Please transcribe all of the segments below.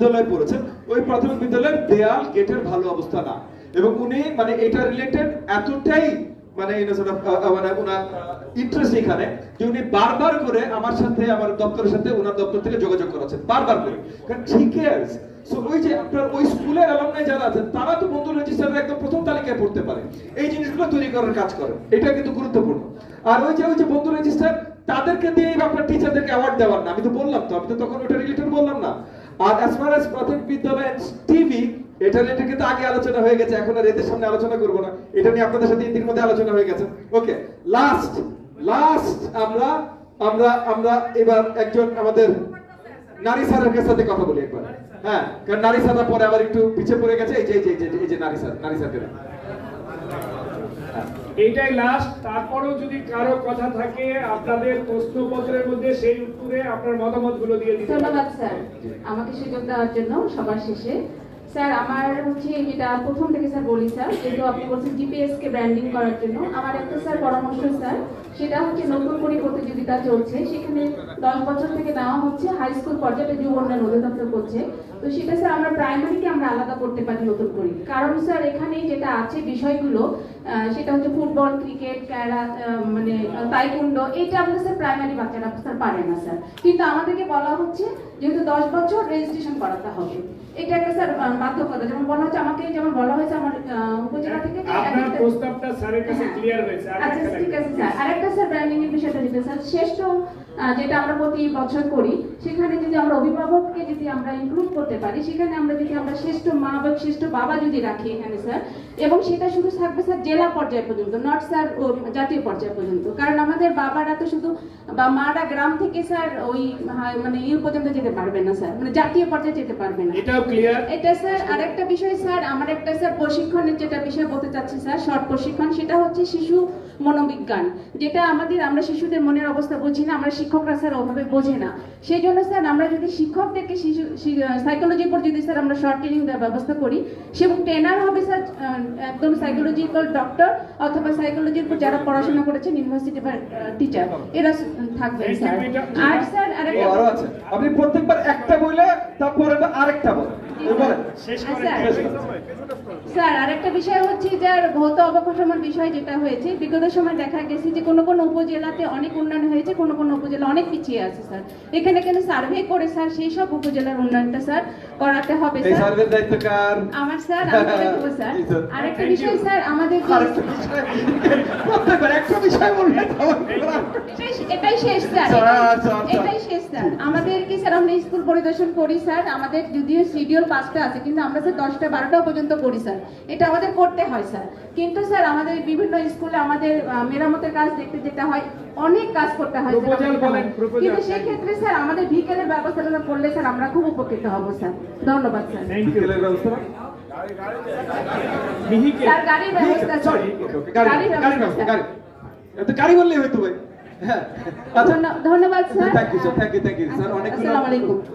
বিদ্যালয়ে পড়েছেন, ওই প্রাথমিক বিদ্যালয়ের দেয়াল গেটের ভালো অবস্থা না, এবং উনি মানে এটা রিলেটেড এতটাই মানে ওনার ইন্টারেস্ট এখানে যে উনি বারবার করে আমার সাথে, আমার দপ্তরের সাথে, ওনার দপ্তর থেকে যোগাযোগ করাচ্ছেন বারবার করে, কারণ ঠিক কেয়ারস। সো ওই যে আপনার ওই স্কুলের অ্যালামনাই যারা আছেন তারা তো বন্ধু রেজিস্টারের একদম প্রথম তালিকায় পড়তে পারে, এই জিনিসগুলো তৈরি করার কাজ করেন, এটা কিন্তু গুরুত্বপূর্ণ। আর ওই যে বন্ধু রেজিস্টার, তাদেরকে দিয়েই আপনার টিচারদেরকে অ্যাওয়ার্ড দেওয়ার না, আমি তো বললাম তো, আমি তো তখন ওটা রিলেটেড বললাম না। আর অ্যাজ ফার অ্যাজ প্রাথমিক বিদ্যালয় টিভি, এটা রিলেটেড কিন্তু আগে আলোচনা হয়ে গেছে, এখন আর এদের সামনে আলোচনা করব না, এটা নিয়ে আপনাদের সাথে ইতির মধ্যে আলোচনা হয়ে গেছে। ওকে, লাস্ট আমরা আমরা আমরা এবার একজন আমাদের নারী স্যারের সাথে কথা বলি একবার। হ্যাঁ, কারণ নারী স্যাররা পরে আবার একটু পিছিয়ে পড়ে গেছে, এই যে নারী স্যারকে এইটাই লাস্ট। তারপরেও যদি কারো কথা থাকে আপনাদের প্রশ্নপত্রের মধ্যে, সেই উত্তরে আপনার মতামতগুলো দিয়ে দিতে। ধন্যবাদ স্যার আমাকে সুযোগ দেওয়ার জন্য সবার শেষে। স্যার আমার হচ্ছে যেটা প্রথম থেকে স্যার বলি স্যার, যেহেতু আপনি বলছেন জিপিএস কে ব্র্যান্ডিং করার জন্য, আমার একটা স্যার পরামর্শ স্যার, সেটা হচ্ছে নতুন করে প্রতিযোগিতা চলছে, সেখানে 10 বছর থেকে নেওয়া হচ্ছে, হাই স্কুল পর্যায়ে যুব উন্নয়ন অধিদপ্তর করছে, তো সেটা স্যার আমরা প্রাইমারিকে আমরা আলাদা করতে পারি নতুন করে, কারণ স্যার এখানে যেটা আছে বিষয়গুলো সেটা হচ্ছে ফুটবল, ক্রিকেট, ক্যারা মানে তাইকুন্ডো, এটা আমাদের স্যার প্রাইমারি বাচ্চারা স্যার পারে না স্যার, কিন্তু আমাদেরকে বলা হচ্ছে যেহেতু 10 বছর রেজিস্ট্রেশন করাতে হবে, এটা একটা স্যার বাধ্যকতা। যেমন বলা হচ্ছে আমাকে, যেমন বলা হয়েছে আমার উপজেলা থেকে আপনার প্রস্তাবটা স্যারের কাছে ক্লিয়ার হয়েছে। আচ্ছা ঠিক আছে স্যার, আরেকটা স্যার ব্র্যান্ডিং এর বিষয়টা যেটা স্যার শ্রেষ্ঠ যেটা আমরা প্রতি বছর করি, সেখানে যদি আমরা অভিভাবককে যদি আমরা ইনক্লুড করতে পারি, সেখানে আমরা যদি আমরা শ্রেষ্ঠ মা বা শ্রেষ্ঠ বাবা যদি রাখি এখানে স্যার, এবং সেটা শুধু থাকবে স্যার জেলা পর্যায় পর্যন্ত, নট স্যার জাতীয় পর্যায় পর্যন্ত, কারণ আমাদের বাবারা তো শুধু বা মারা গ্রাম থেকে স্যার ওই মানে পর্যন্ত যেতে পারবে না স্যার, মানে জাতীয় পর্যায়ে যেতে পারবে না। এটাও ক্লিয়ার। এটা স্যার আরেকটা বিষয় স্যার, আমার একটা স্যার প্রশিক্ষণের যেটা বিষয় বলতে চাচ্ছি স্যার, শর্ট প্রশিক্ষণ, সেটা হচ্ছে শিশু মনোবিজ্ঞান, যেটা আমরা শিশুদের মনের অবস্থা বুঝি না, আমরা শিক্ষকরা স্যার ওভাবে বোঝে না, সেই জন্য স্যার আমরা যদি শিক্ষকদেরকে শিশু সাইকোলজির উপর যদি স্যার আমরা শর্ট ট্রেনিং দেওয়ার ব্যবস্থা করি, সে ট্রেনার হবে স্যার একদম সাইকোলজিক্যাল ডক্টর অথবা সাইকোলজির উপর যারা পড়াশোনা করেছেন ইউনিভার্সিটি বা টিচার, এরা থাকবে স্যার। আর স্যার আরেকটা আছে, আপনি প্রত্যেকবার একটা বলে তারপরে আরেকটা বলেন। স্যার আরেকটা বিষয় হচ্ছে যার ভৌত অবকাঠামোর বিষয় যেটা হয়েছে, বিগত সময় দেখা গেছে যে কোনো কোনো উপজেলাতে অনেক উন্নয়ন হয়েছে, কোনো কোনো উপজেলা অনেক পিছিয়ে আছে স্যার, এখানে কেন সার্ভে করে স্যার সেই সব উপজেলার উন্নয়নটা স্যার করাতে হবে এই স্যার। সার্ভের দায়িত্ব কার? আমার স্যার, আমি করে দেবো স্যার। আরেকটা বিষয় স্যার, আমাদের প্রত্যেকবার একটা বিষয় বলবেন, এটাই শেষ স্যার, এটাই শেষ স্যার। আমাদের কি স্যার আমরা স্কুল পরিদর্শন করি স্যার, আমাদের যদিও শিডিউল 5টা আছে, কিন্তু আমরা স্যার 10টা 12টা পর্যন্ত করি স্যার, এটা আমাদের করতে হয় স্যার, কিন্তু স্যার আমাদের বিভিন্ন স্কুলে আমাদের মেরামতের কাজ দেখতে যেতে হয়, অনেক কাজ করতে হয় স্যার, কিন্তু সেক্ষেত্রে স্যার আমাদের বিকেলের ব্যবস্থাটা করলে স্যার আমরা খুব উপকৃত হব স্যার। ধন্যবাদ স্যার। বিকেলের ব্যবস্থা স্যার গাড়ির ব্যবস্থা, গাড়ি বললেই হয়তো ভাই। হ্যাঁ, ধন্যবাদ স্যার। থ্যাংক ইউ স্যার,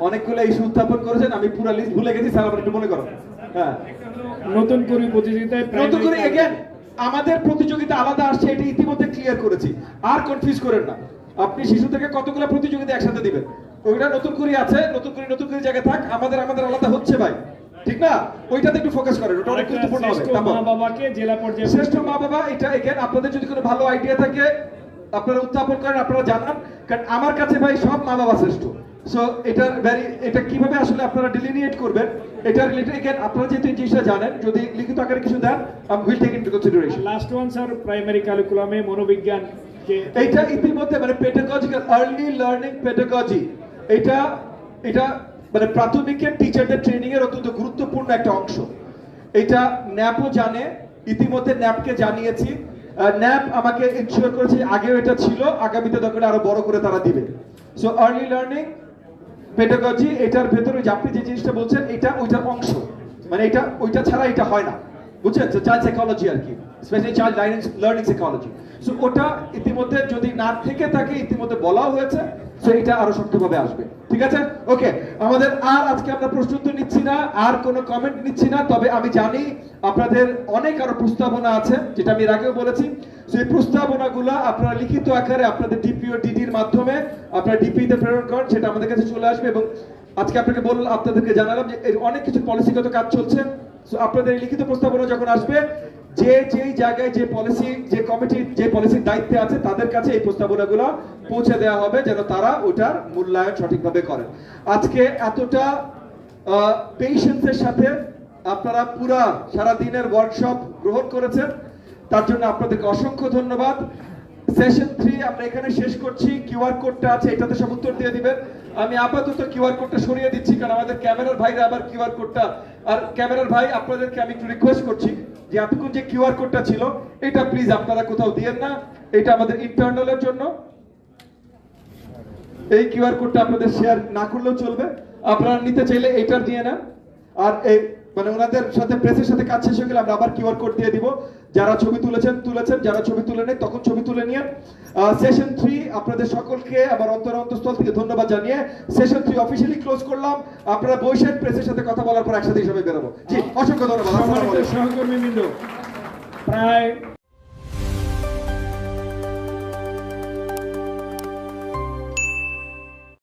অনেকগুলো ইস্যু উত্থাপন করেছেন, আমি পুরো লিস্ট ভুলে গেছি স্যার, আমার একটু মনে করো। হ্যাঁ, নতুন করে প্রতিযোগিতায় নতুন করে এগেন আমাদের প্রতিযোগিতা আলাদা আসছে, এটা ইতিমধ্যে ক্লিয়ার করেছি, আর কনফিউজ করেন না। আপনি শিশু থেকে কতগুলো প্রতিযোগিতা একসাথে দিবেন, ওইটা নতুন করে আছে, নতুন করে জায়গায় থাক, আমাদের আলাদা হচ্ছে ভাই, ঠিক না? ওইটাতে একটু ফোকাস করেন, ওটা অনেক গুরুত্বপূর্ণ হবে। মা বাবাকে জেলা পর্যায়ে শ্রেষ্ঠ মা বাবা, এটা এগেন আপনাদের যদি কোনো ভালো আইডিয়া থাকে আপনারা উত্থাপন করেন, আপনারা জানান, কারণ আমার কাছে ভাই সব মা বাবা শ্রেষ্ঠ। সো এটা কিভাবে আসলে আপনারা ডিলিনিয়েট করবেন, এটা রিলেটেড এগেন আপনারা যেহেতু এই জিনিসটা জানেন, যদি লিখিত আকারে কিছু then will take into consideration. Last one sir, primary কারিকুলামে মনোবিজ্ঞান এইটা ইতিমধ্যে মানে পেডাগজিক্যাল আর্লি লার্নিং পেডাগজি, এটা মানে প্রাথমিকের টিচারদের ট্রেনিং এর অত্যন্ত গুরুত্বপূর্ণ একটা অংশ। এটা ন্যাপও জানে, ইতিমধ্যে ন্যাপকে জানিয়েছি, ন্যাপ আমাকে ইনশিওর করেছে আগেও এটা ছিল, আগামীতে দরকার আরো বড় করে তারা দিবে। সো আর্লি লার্নিং পেডাগজি, এটার ভেতরে আপনি যে জিনিসটা বলছেন এটা ওইটার অংশ, মানে এটা ওইটা ছাড়া এটা হয় না, বুঝছেন? চাইল্ড সাইকোলজি আর কি, specially child learning psychology. So ওটা ইতিমধ্যে যদি না থেকে থাকে, ইতিমধ্যে বলা হয়েছে, সো এটা আরো শক্তভাবে আসবে। ঠিক আছে, ওকে। আমাদের আর আজকে আমরা প্রশ্ন উত্তর নিচ্ছি না, আর কোনো কমেন্ট নিচ্ছি না, তবে আমি জানি আপনাদের অনেক আরো প্রস্তাবনা আছে, যেটা আমি এর আগেও বলেছি। সেই প্রস্তাবনাগুলো আপনারা লিখিত আকারে আপনাদের ডিপিও ডিডির মাধ্যমে আপনারা ডিপি তে প্রেরণ করেন, সেটা আমাদের কাছে চলে আসবে, এবং আজকে আপনাদেরকে জানালাম যে এর অনেক কিছু পলিসিগত কাজ চলছে। So, আপনাদের এই লিখিত প্রস্তাবনা যখন আসবে, যেই জায়গায় যে পলিসি, যে কমিটি যে পলিসির দায়িত্বে আছে তাদের কাছে এই প্রস্তাবনাগুলো পৌঁছে দেওয়া হবে, যেন তারা ওটার মূল্যায়ন সঠিকভাবে করেন। আজকে এতটা পেশেন্সের সাথে আপনারা পুরা সারা দিনের ওয়ার্কশপ গ্রহণ করেছেন, তার জন্য আপনাদেরকে অসংখ্য ধন্যবাদ। সেশন 3 আমরা এখানে শেষ করছি। কিউআর কোডটা আছে, এটাতে সব উত্তর দিয়ে দিবেন। আমি আপাতত কিউআর কোডটা সরিয়ে দিচ্ছি, কারণ আমাদের ক্যামেরার ভাইরা আবার কিউআর কোডটা, আর ক্যামেরার ভাই আপনাদেরকে আমি একটু রিকোয়েস্ট করছি যে এতক্ষণ যে কিউআর কোডটা ছিল এটা প্লিজ আপনারা কোথাও দিয়েন না, এটা আমাদের ইন্টারনালের জন্য। এই কিউআর কোডটা আপনাদের শেয়ার না করলেও চলবে, আপনারা নিতে চাইলে এইটার দিয়ে নেন। আর এই মানে ওনাদের সাথে প্রেসের সাথে কাজ শেষ হয়ে গেলে আমরা আবার কিউআর কোড দিয়ে দিব। যারা ছবি তুলেছেন, যারা ছবি তুলে নেই তখন ছবি তুলে নিয়ে। সেশন 3 আপনাদের সকলকে আবার অন্তঃস্থল থেকে ধন্যবাদ জানিয়ে সেশন 3 অফিশিয়ালি ক্লোজ করলাম। আপনারা বসেন, প্রেসের সাথে কথা বলার পর একসাথে সবাই বেরোবো। জি, অসংখ্য ধন্যবাদ। আসসালামু আলাইকুম। সহকর্মীবৃন্দ, প্রায়